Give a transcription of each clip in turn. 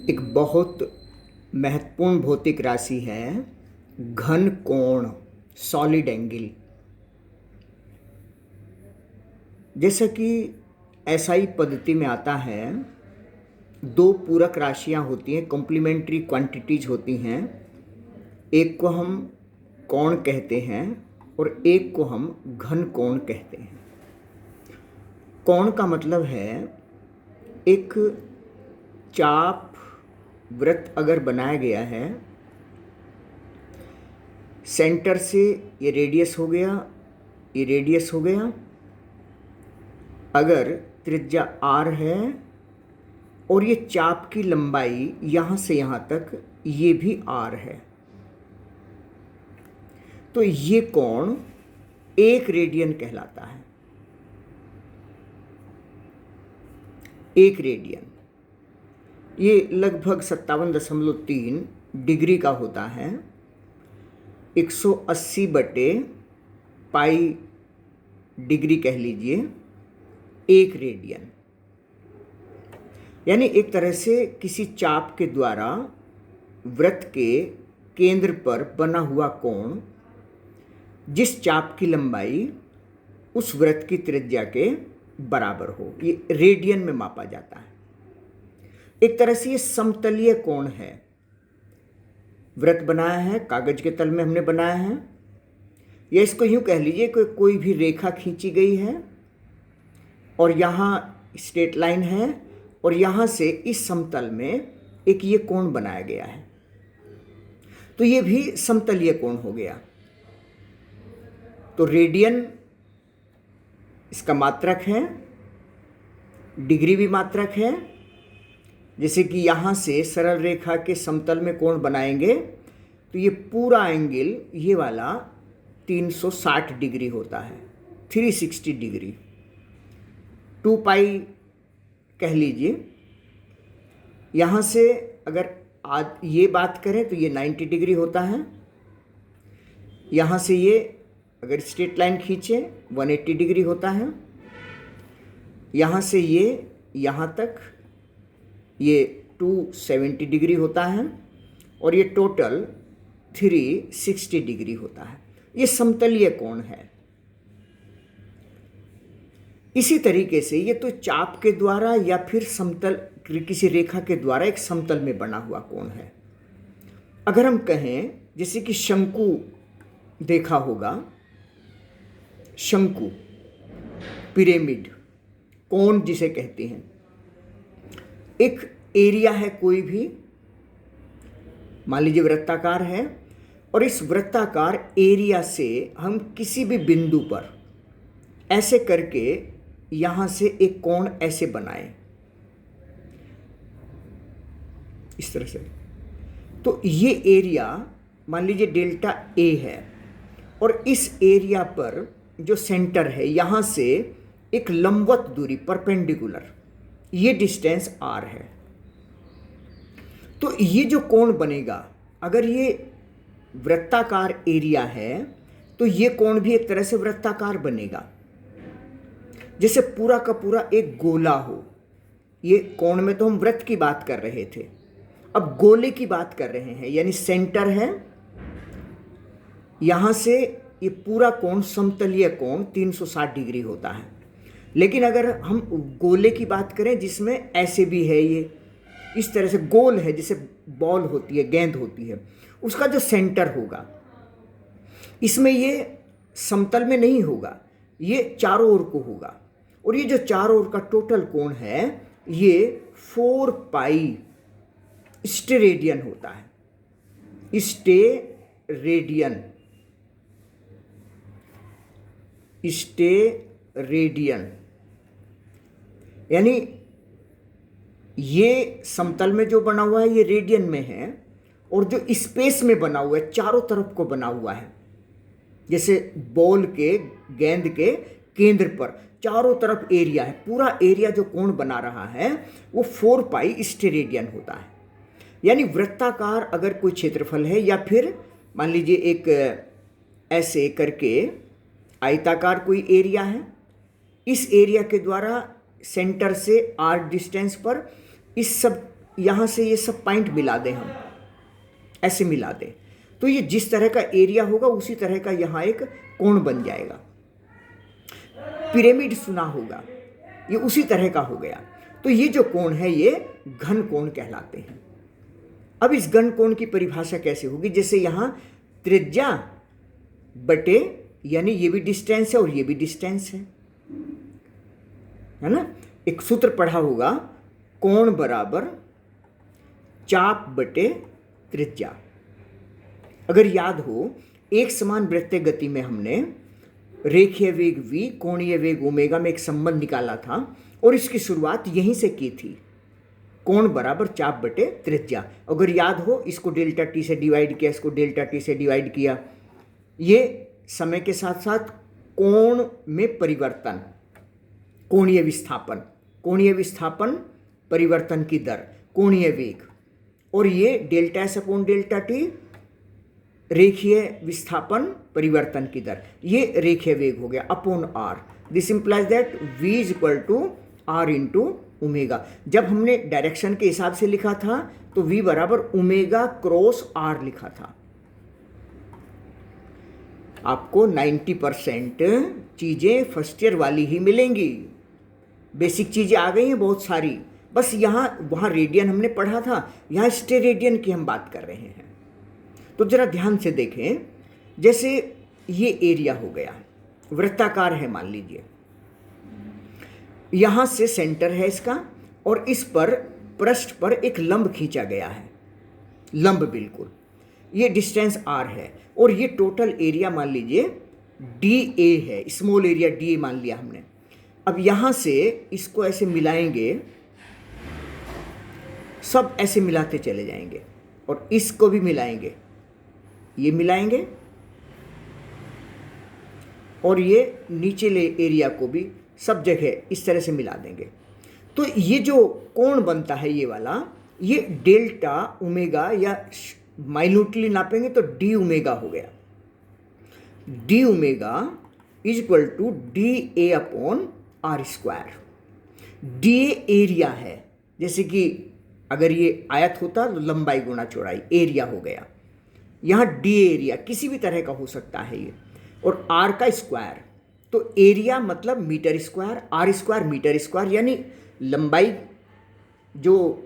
एक बहुत महत्वपूर्ण भौतिक राशि है घन कोण, सॉलिड एंगल। जैसा कि एसआई पद्धति में आता है, दो पूरक राशियां होती हैं, कॉम्प्लीमेंट्री क्वांटिटीज होती हैं। एक को हम कोण कहते हैं और एक को हम घन कोण कहते हैं। कोण का मतलब है एक चाप वृत्त अगर बनाया गया है, सेंटर से ये रेडियस हो गया, ये रेडियस हो गया। अगर त्रिज्या r है और ये चाप की लंबाई यहाँ से यहाँ तक ये भी r है, तो ये कोण 1 रेडियन कहलाता है। 1 रेडियन ये लगभग 57.3 डिग्री का होता है। 180/पाई डिग्री कह लीजिए 1 रेडियन। यानी एक तरह से किसी चाप के द्वारा वृत्त के केंद्र पर बना हुआ कोण जिस चाप की लंबाई उस वृत्त की त्रिज्या के बराबर हो, ये रेडियन में मापा जाता है। एक तरह से ये समतलीय कोण है। वृत्त बनाया है, कागज के तल में हमने बनाया है, या इसको यूं कह लीजिए कि कोई भी रेखा खींची गई है और यहाँ स्ट्रेट लाइन है और यहाँ से इस समतल में एक ये कोण बनाया गया है, तो ये भी समतलीय कोण हो गया। तो रेडियन इसका मात्रक है, डिग्री भी मात्रक है। जैसे कि यहाँ से सरल रेखा के समतल में कोण बनाएंगे तो ये पूरा एंगल ये वाला 360 डिग्री होता है, 360 डिग्री। 2 पाई कह लीजिए। यहाँ से अगर आज ये बात करें तो ये 90 डिग्री होता है। यहाँ से ये अगर स्ट्रेट लाइन खींचे 180 डिग्री होता है। यहाँ से ये यहाँ तक ये 270 डिग्री होता है और ये टोटल 360 डिग्री होता है। ये समतलीय कोण है। इसी तरीके से ये तो चाप के द्वारा या फिर समतल किसी रेखा के द्वारा एक समतल में बना हुआ कोण है। अगर हम कहें जैसे कि शंकु देखा होगा, शंकु, पिरामिड, कोण जिसे कहते हैं, एक एरिया है कोई भी, मान लीजिए वृत्ताकार है, और इस वृत्ताकार एरिया से हम किसी भी बिंदु पर ऐसे करके यहाँ से एक कोण ऐसे बनाए, इस तरह से, तो ये एरिया मान लीजिए डेल्टा ए है और इस एरिया पर जो सेंटर है यहाँ से एक लंबवत दूरी परपेंडिकुलर, ये डिस्टेंस r है। तो ये जो कोण बनेगा, अगर ये वृत्ताकार एरिया है तो ये कोण भी एक तरह से वृत्ताकार बनेगा, जैसे पूरा का पूरा एक गोला हो। ये कोण में तो हम वृत्त की बात कर रहे थे, अब गोले की बात कर रहे हैं। यानी सेंटर है, यहाँ से ये पूरा कोण समतलीय कोण 360 डिग्री होता है। लेकिन अगर हम गोले की बात करें जिसमें ऐसे भी है, ये इस तरह से गोल है, जैसे बॉल होती है, गेंद होती है, उसका जो सेंटर होगा इसमें ये समतल में नहीं होगा, ये चारों ओर को होगा। और ये जो चारों ओर का टोटल कोण है ये 4 पाई स्टेरेडियन होता है। स्टेरेडियन, स्टेरेडियन यानी ये समतल में जो बना हुआ है ये रेडियन में है, और जो स्पेस में बना हुआ है चारों तरफ को बना हुआ है, जैसे बॉल के, गेंद के केंद्र पर चारों तरफ एरिया है, पूरा एरिया जो कोण बना रहा है वो 4 पाई स्टेरेडियन होता है। यानी वृत्ताकार अगर कोई क्षेत्रफल है, या फिर मान लीजिए एक ऐसे करके आयताकार कोई एरिया है, इस एरिया के द्वारा सेंटर से r डिस्टेंस पर इस सब यहाँ से ये सब पॉइंट मिला दें, हम ऐसे मिला दें, तो ये जिस तरह का एरिया होगा उसी तरह का यहाँ एक कोण बन जाएगा। पिरामिड सुना होगा, ये उसी तरह का हो गया। तो ये जो कोण है ये घन कोण कहलाते हैं। अब इस घन कोण की परिभाषा कैसे होगी? जैसे यहाँ त्रिज्या बटे, यानी ये भी डिस्टेंस है और ये भी डिस्टेंस है ना। एक सूत्र पढ़ा होगा, कोण बराबर चाप बटे त्रिज्या। अगर याद हो, एक समान वृत्तीय गति में हमने रेखीय वेग v, कोणीय वेग ओमेगा में एक संबंध निकाला था और इसकी शुरुआत यहीं से की थी, कोण बराबर चाप बटे त्रिज्या। अगर याद हो, इसको डेल्टा टी से डिवाइड किया, इसको डेल्टा टी से डिवाइड किया। ये समय के साथ साथ कोण में परिवर्तन, कोणीय विस्थापन परिवर्तन की दर, कोणीय वेग, और ये delta S upon delta T रेखीय विस्थापन परिवर्तन की दर, ये रेखीय वेग हो गया upon R. This implies that v is equal to R into omega. जब हमने डायरेक्शन के हिसाब से लिखा था तो v बराबर ओमेगा क्रॉस r लिखा था। आपको 90% चीज़ें फर्स्ट ईयर वाली ही मिलेंगी, बेसिक चीज़ें आ गई हैं बहुत सारी। बस वहाँ रेडियन हमने पढ़ा था, यहाँ स्टेरेडियन की हम बात कर रहे हैं। तो जरा ध्यान से देखें, जैसे ये एरिया हो गया, वृत्ताकार है मान लीजिए, यहाँ से सेंटर है इसका और इस पर पृष्ठ पर एक लंब खींचा गया है, लंब बिल्कुल, ये डिस्टेंस r है और ये टोटल एरिया मान लीजिए dA है, स्मॉल एरिया dA मान लिया हमने। अब यहाँ से इसको ऐसे मिलाएंगे, सब ऐसे मिलाते चले जाएंगे और इसको भी मिलाएंगे, ये मिलाएंगे और ये नीचेले एरिया को भी सब जगह इस तरह से मिला देंगे। तो ये जो कोण बनता है ये वाला, ये डेल्टा ओमेगा, या माइन्यूटली नापेंगे तो डी ओमेगा हो गया। D omega is equal to D A upon R square. D area है, जैसे कि अगर ये आयत होता तो लंबाई गुणा चौड़ाई, एरिया हो गया। यहाँ डी एरिया किसी भी तरह का हो सकता है ये, और आर का स्क्वायर, तो एरिया मतलब metre square, R square metre square, यानी लंबाई जो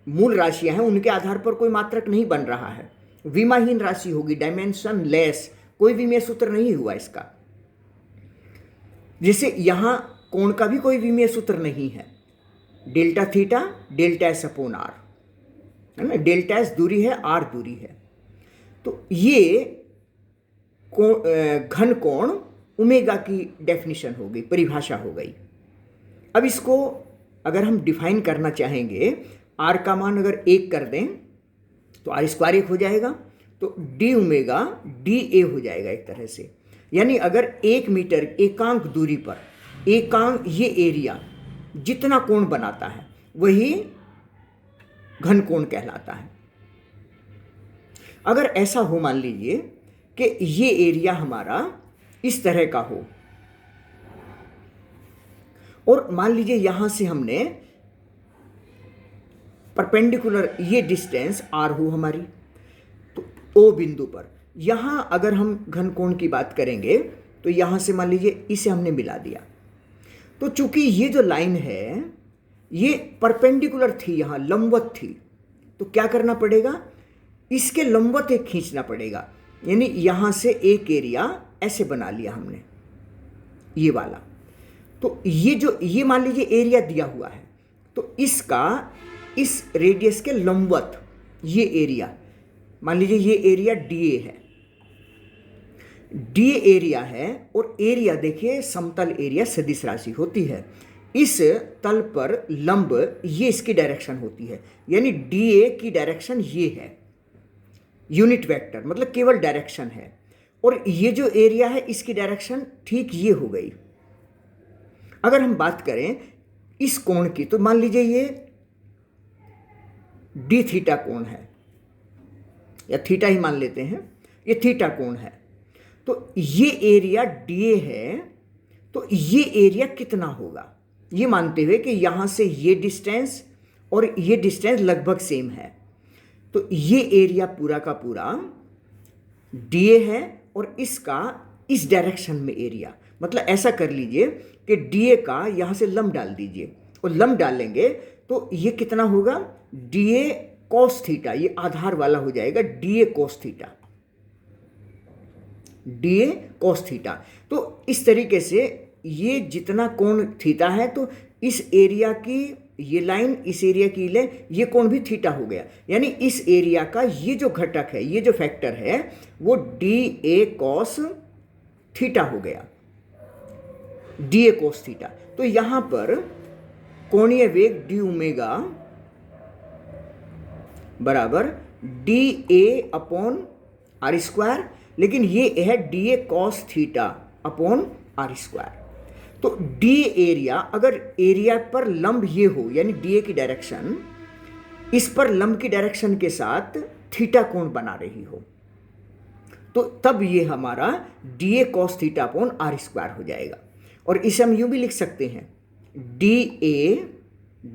मूल राशियां हैं उनके आधार पर कोई मात्रक नहीं बन रहा है, विमाहीन राशि होगी, डायमेंशन लेस, कोई विमेय सूत्र नहीं हुआ इसका। जैसे यहाँ कोण का भी कोई विमेय सूत्र नहीं है, delta theta delta S upon R, है ना, डेल्टा एस दूरी है, आर दूरी है। तो ये घन कोण ओमेगा की डेफिनेशन हो गई, परिभाषा हो गई। अब इसको अगर हम डिफाइन करना चाहेंगे, आर का मान अगर 1 कर दें तो आर स्क्वायर 1 हो जाएगा, तो डी ओमेगा डी ए हो जाएगा एक तरह से। यानी अगर 1 मीटर एकांक दूरी पर, एकांक ये एरिया जितना कोण बनाता है वही घन कोण कहलाता है। अगर ऐसा हो, मान लीजिए कि ये एरिया हमारा इस तरह का हो और मान लीजिए यहां से हमने परपेंडिकुलर ये डिस्टेंस r हो हमारी, तो O बिंदु पर यहां अगर हम घन कोण की बात करेंगे तो यहां से मान लीजिए इसे हमने मिला दिया, तो चूंकि ये जो लाइन है ये परपेंडिकुलर थी, यहां लंबवत थी, तो क्या करना पड़ेगा, इसके लंबवत एक खींचना पड़ेगा। यानी यहां से एक एरिया ऐसे बना लिया हमने, ये वाला। तो ये मान लीजिए एरिया दिया हुआ है, तो इसका इस रेडियस के लंबवत ये एरिया, मान लीजिए ये एरिया डीए है, डी एरिया है, और एरिया देखिए समतल एरिया सदिश राशि होती है, इस तल पर लंब ये इसकी डायरेक्शन होती है, यानी डीए की डायरेक्शन ये है, यूनिट वेक्टर मतलब केवल डायरेक्शन है, और ये जो एरिया है इसकी डायरेक्शन ठीक ये हो गई। अगर हम बात करें इस कोण की, तो मान लीजिए ये डी थीटा कोण है, या थीटा ही मान लेते हैं, ये थीटा कोण है, तो ये एरिया डीए है, तो ये एरिया कितना होगा, ये मानते हुए कि यहां से ये डिस्टेंस और ये डिस्टेंस लगभग सेम है। तो ये एरिया पूरा का पूरा DA है और इसका इस डायरेक्शन में एरिया, मतलब ऐसा कर लीजिए कि DA का यहाँ से लंब डाल दीजिए और लंब डालेंगे तो ये कितना होगा, DA cos थीटा, ये आधार वाला हो जाएगा DA cos theta, DA cos theta. तो इस तरीके से ये जितना कोण थीटा है तो इस एरिया की ये लाइन, इस एरिया की लाइन, ये कोण भी थीटा हो गया। यानी इस एरिया का ये जो घटक है, ये जो फैक्टर है वो DA cos थीटा हो गया, DA cos थीटा। तो यहां पर कोणीय वेग d ओमेगा बराबर DA अपॉन आर स्क्वायर, लेकिन ये है DA cos theta upon R square. तो D एरिया, अगर एरिया पर लंब ये हो यानी DA की डायरेक्शन इस पर लंब की डायरेक्शन के साथ थीटा कोण बना रही हो, तो तब ये हमारा DA cos theta upon R square हो जाएगा। और इसे हम यूं भी लिख सकते हैं DA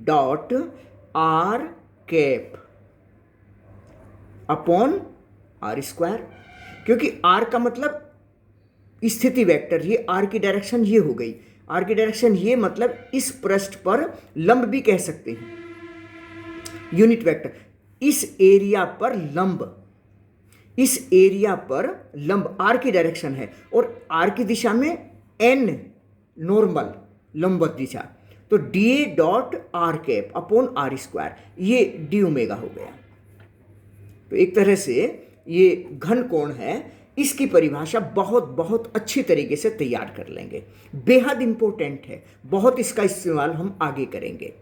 dot R cap upon R square, क्योंकि आर का मतलब स्थिति वेक्टर, ये आर की डायरेक्शन ये हो गई, आर की डायरेक्शन ये मतलब इस पृष्ठ पर लंब भी कह सकते हैं, यूनिट वेक्टर। इस एरिया पर लंब, इस एरिया पर लंब आर की डायरेक्शन है और आर की दिशा में n नॉर्मल लंबवत दिशा, तो DA dot R cap upon R square, ये d ओमेगा हो गया। तो एक तरह से ये घन कोण है, इसकी परिभाषा बहुत बहुत अच्छी तरीके से तैयार कर लेंगे, बेहद इंपॉर्टेंट है, बहुत इसका इस्तेमाल हम आगे करेंगे।